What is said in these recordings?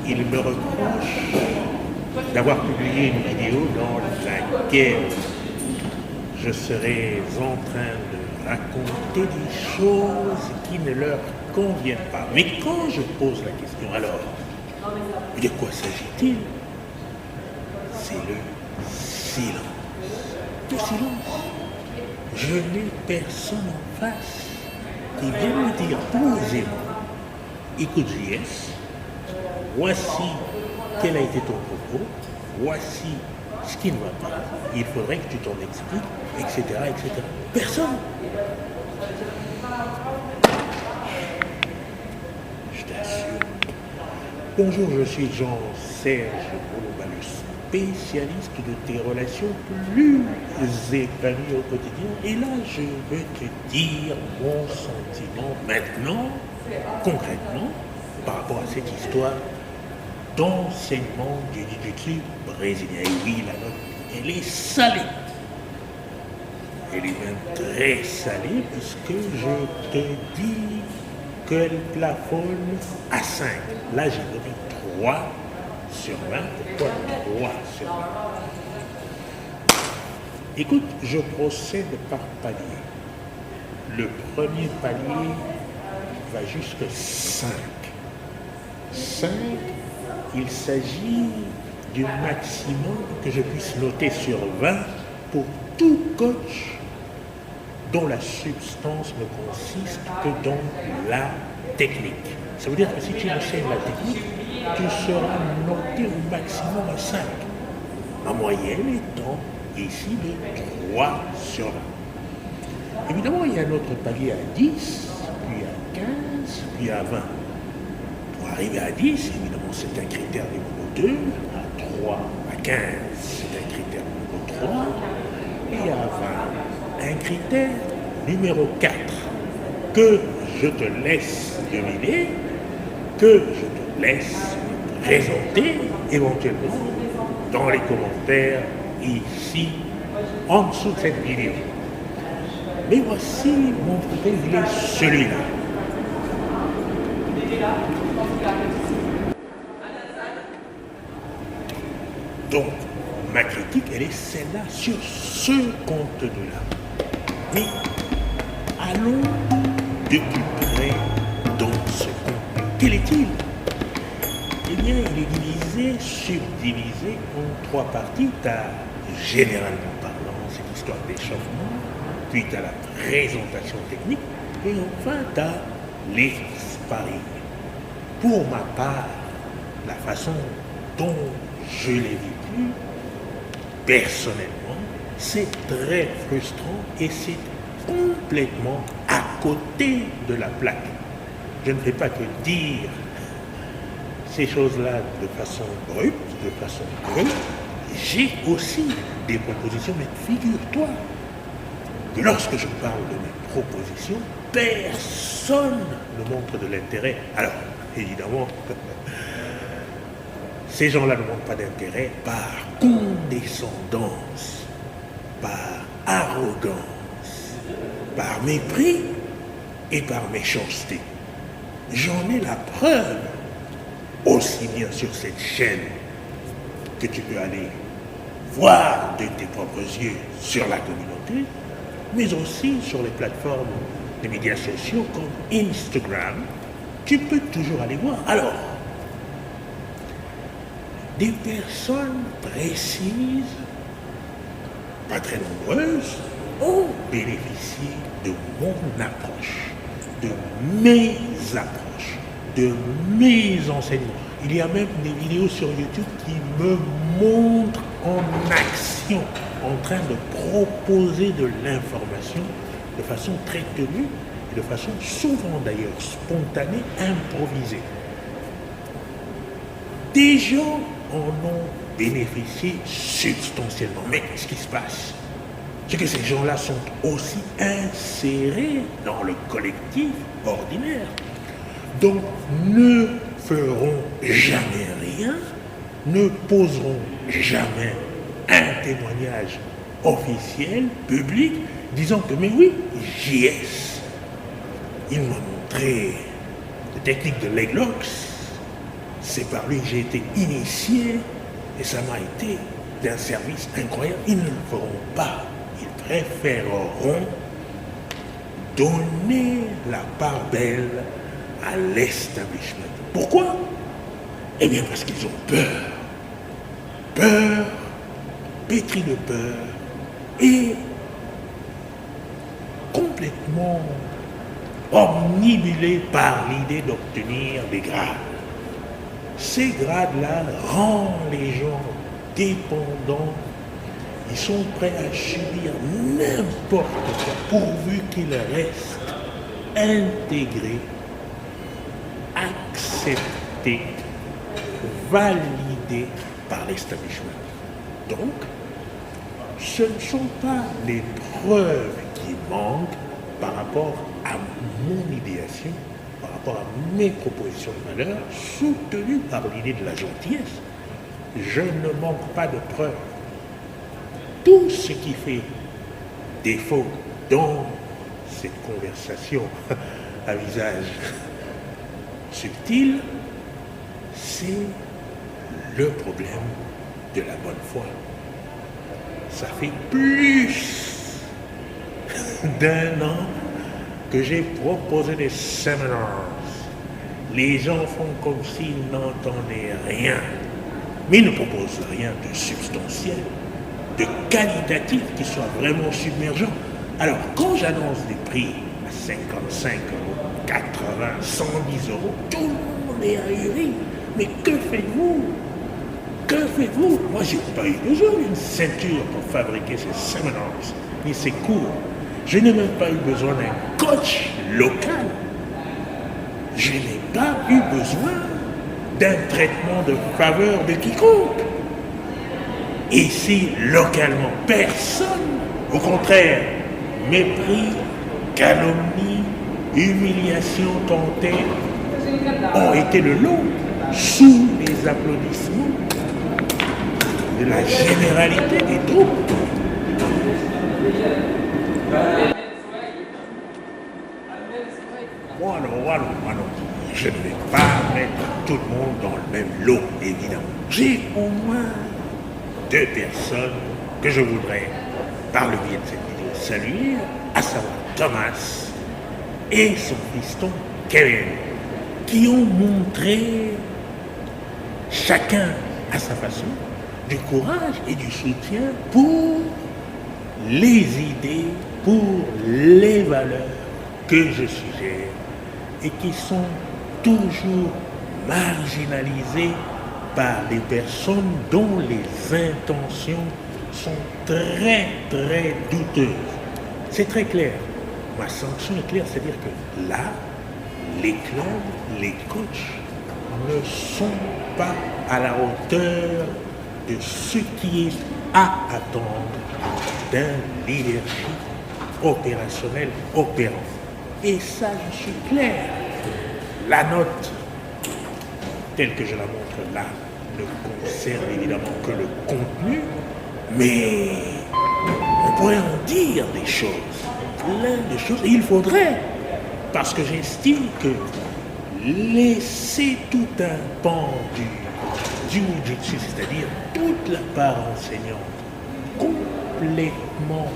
il me reproche d'avoir publié une vidéo dans laquelle je serais en train de raconter des choses qui ne leur conviennent pas. Mais quand je pose la question, alors, de quoi s'agit-il? C'est le silence. Le silence. Je n'ai personne en face qui vient me dire posément, écoute JS, voici quel a été ton propos, voici ce qui ne va pas, il faudrait que tu t'en expliques, etc., etc. Personne. Je t'assure. Bonjour, je suis Jean-Serge Bolobalus, spécialiste de tes relations plus épanouies au quotidien. Et là, je vais te dire mon sentiment maintenant, concrètement, par rapport à cette histoire d'enseignement du jiu-jitsu brésilien. Et oui, la note, elle est salée. Elle est même très salée puisque je te dis qu'elle plafonne à 5. Là, j'ai donné 3 sur 20. Pourquoi 3 sur 20? Écoute, je procède par palier. Le premier palier va jusqu'à 5. 5, il s'agit du maximum que je puisse noter sur 20 pour tout coach dont la substance ne consiste que dans la technique. Ça veut dire que si tu enseignes la technique, tu seras noté au maximum à 5. La moyenne étant ici de 3 sur 20. Évidemment, il y a un autre palier à 10, puis à 15, puis à 20. Pour arriver à 10, évidemment, c'est un critère numéro 2, à 3, à 15, c'est un critère numéro 3, et à 20, un critère numéro 4, que je te laisse deviner, que je te laisse présenter éventuellement dans les commentaires ici, en dessous de cette vidéo. Mais voici mon propos, il est celui-là. Donc, ma critique, elle est celle-là, sur ce contenu-là. Mais allons de plus près dans ce contenu. Quel est-il? Eh bien, il est divisé, subdivisé en 3 parties. Tu as, généralement parlant, cette histoire d'échauffement, puis tu as la présentation technique, et enfin tu as les sparring. Pour ma part, la façon dont je l'ai vécu, personnellement, c'est très frustrant et c'est complètement à côté de la plaque. Je ne vais pas te dire ces choses-là de façon brute, de façon crue. J'ai aussi des propositions, mais figure-toi que lorsque je parle de mes propositions, personne ne montre de l'intérêt. Alors, évidemment, ces gens-là ne montrent pas d'intérêt par condescendance, par arrogance, par mépris et par méchanceté. J'en ai la preuve, aussi bien sur cette chaîne que tu peux aller voir de tes propres yeux sur la communauté, mais aussi sur les plateformes de médias sociaux comme Instagram. Tu peux toujours aller voir. Alors, des personnes précises, pas très nombreuses, ont bénéficié de mon approche, de mes approches, de mes enseignements. Il y a même des vidéos sur YouTube qui me montrent en action, en train de proposer de l'information de façon très tenue et de façon souvent d'ailleurs spontanée, improvisée. Des gens en ont bénéficié substantiellement. Mais ce qui se passe, c'est que ces gens-là sont aussi insérés dans le collectif ordinaire. Donc ne feront jamais rien, ne poseront jamais un témoignage officiel, public, disant que mais oui, il m'a montré la technique de leg locks, C'est par lui que j'ai été initié et ça m'a été d'un service incroyable. Ils ne le feront pas. Ils préféreront donner la part belle à l'establishment. Pourquoi? Eh bien parce qu'ils ont peur. Peur, pétri de peur et complètement omnibulés par l'idée d'obtenir des grades. Ces grades-là rendent les gens dépendants. Ils sont prêts à subir n'importe quoi pourvu qu'ils restent intégrés, acceptés, validés par l'establishment. Donc, ce ne sont pas les preuves qui manquent par rapport à mon idéation, par rapport à mes propositions de valeur, soutenues par l'idée de la gentillesse. Je ne manque pas de preuves. Tout ce qui fait défaut dans cette conversation à visage subtil, c'est le problème de la bonne foi. Ça fait plus d'un an que j'ai proposé des séminaires. Les gens font comme s'ils n'entendaient rien, mais ils ne proposent rien de substantiel, de qualitatif qui soit vraiment submergent. Alors, quand j'annonce des prix à 55 euros, 80, 110 euros, tout le monde est ahuri. Mais que faites-vous? Que faites-vous? Moi, je n'ai pas eu besoin d'une ceinture pour fabriquer ces séminaires, ni ces cours. Je n'ai même pas eu besoin d'un coach local. Je n'ai pas eu besoin d'un traitement de faveur de quiconque. Ici, localement, personne. Au contraire, mépris, calomnie, humiliation tentée ont été le lot sous les applaudissements de la généralité des troupes. Moi non. Je ne vais pas mettre tout le monde dans le même lot, évidemment. J'ai au moins 2 personnes que je voudrais, par le biais de cette vidéo, saluer, à savoir Thomas et son fiston Kevin, qui ont montré, chacun à sa façon, du courage et du soutien pour les idées, pour les valeurs que je suggère et qui sont toujours marginalisées par des personnes dont les intentions sont très douteuses. C'est très clair. Ma sanction est claire, c'est-à-dire que là, les clubs, les coachs ne sont pas à la hauteur de ce qui est à attendre d'un leadership opérationnel opérant. Et ça, je suis clair. La note, telle que je la montre là, ne concerne évidemment que le contenu, mais on pourrait en dire des choses, plein de choses, et il faudrait, parce que j'estime que laisser tout un pan du Wujitsu, c'est-à-dire toute la part enseignante, complètement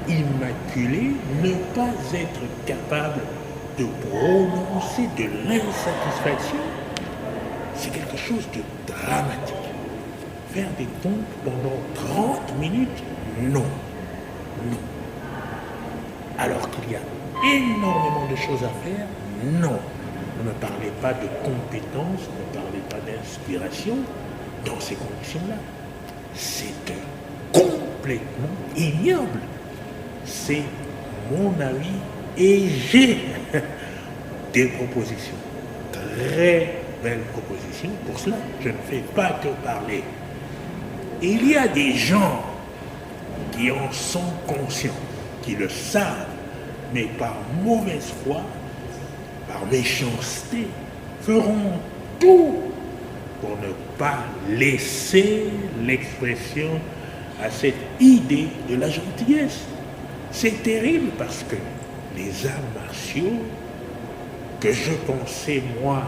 immaculée, ne pas être capable de prononcer de l'insatisfaction, c'est quelque chose de dramatique. Faire des pompes pendant 30 minutes, non. Alors qu'il y a énormément de choses à faire, non. Ne me parlez pas de compétences, ne me parlez pas d'inspiration dans ces conditions-là. C'est complètement ignoble. C'est mon avis et j'ai des propositions. Très belles propositions. Pour cela, je ne fais pas que parler. Il y a des gens qui en sont conscients, qui le savent, mais par mauvaise foi, par méchanceté, feront tout pour ne pas laisser l'expression à cette idée de la gentillesse. C'est terrible parce que les arts martiaux que je pensais, moi,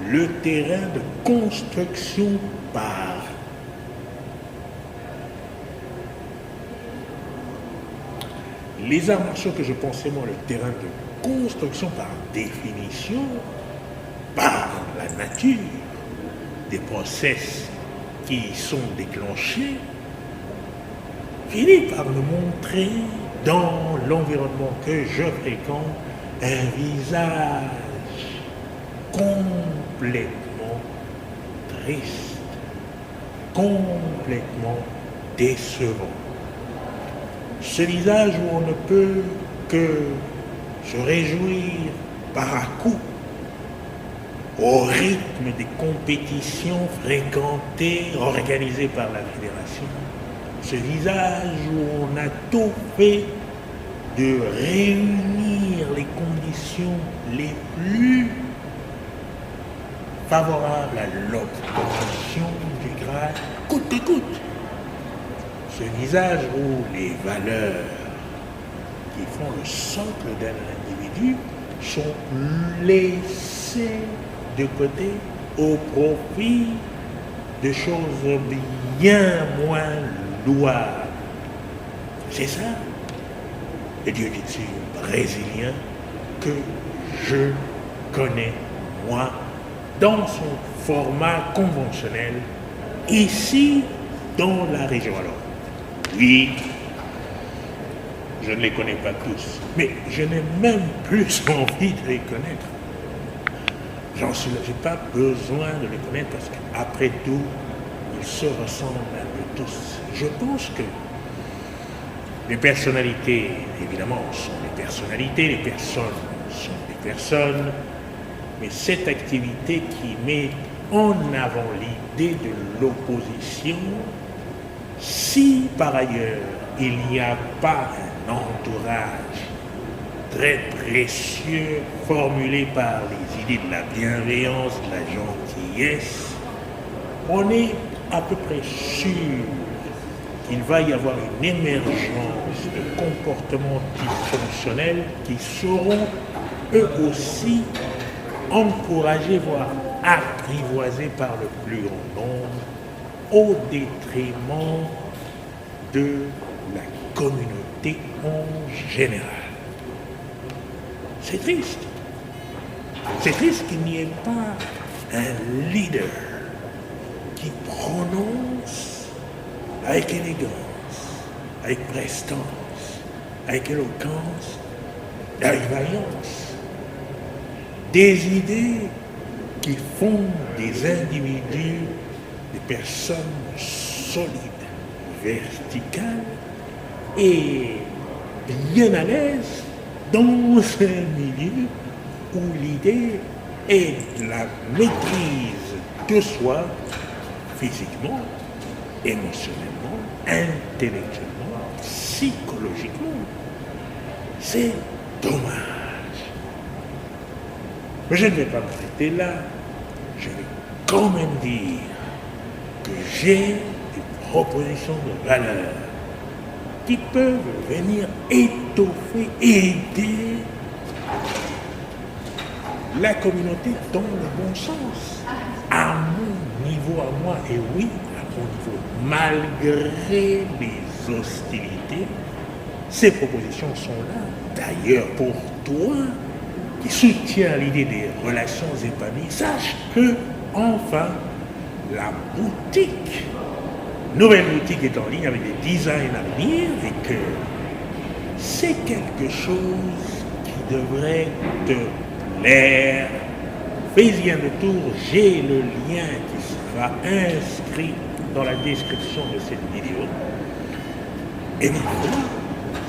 le terrain de construction par les arts martiaux que je pensais moi le terrain de construction par définition, par la nature, des process qui y sont déclenchés, finit par me montrer dans l'environnement que je fréquente un visage complètement triste, complètement décevant. Ce visage où on ne peut que se réjouir par à-coups au rythme des compétitions fréquentées, organisées par la fédération. Ce visage où on a tout fait de réunir les conditions les plus favorables à l'obtention du grade coûte que coûte. Ce visage où les valeurs qui font le socle d'un individu sont laissées de côté au profit de choses bien moins louables. C'est ça, le jiu-jitsu brésilien que je connais, moi, dans son format conventionnel, ici, dans la région. Alors, oui, je ne les connais pas tous, mais je n'ai même plus envie de les connaître. Je n'ai pas besoin de les connaître parce qu'après tout, ils se ressemblent un peu tous. Je pense que les personnalités, évidemment, sont des personnalités, les personnes sont des personnes, mais cette activité qui met en avant l'idée de l'opposition, si par ailleurs il n'y a pas un entourage très précieux formulé par les idées de la bienveillance, de la gentillesse, on est à peu près sûr qu'il va y avoir une émergence de comportements dysfonctionnels qui seront eux aussi encouragés, voire apprivoisés par le plus grand nombre au détriment de la communauté en général. C'est triste. C'est triste qu'il n'y ait pas un leader qui prononce avec élégance, avec prestance, avec éloquence, avec vaillance, des idées qui font des individus, des personnes solides, verticales et bien à l'aise dans un milieu où l'idée est de la maîtrise de soi physiquement, émotionnellement, intellectuellement, psychologiquement. C'est dommage. Mais je ne vais pas m'arrêter là. Je vais quand même dire que j'ai des propositions de valeur qui peuvent venir étoffer, aider la communauté dans le bon sens, à mon niveau, à moi, et oui, à mon niveau, malgré les hostilités, ces propositions sont là. D'ailleurs, pour toi, qui soutiens l'idée des relations épanouies, sache que, enfin, la boutique, nouvelle boutique est en ligne avec des designs à venir et que c'est quelque chose qui devrait te plaire. Fais-y un tour, j'ai le lien qui sera inscrit dans la description de cette vidéo. Et maintenant,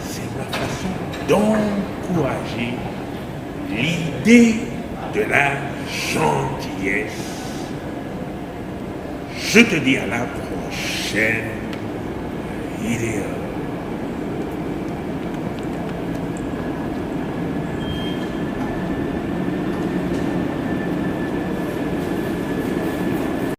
c'est ma façon d'encourager l'idée de la gentillesse. Je te dis à la prochaine vidéo.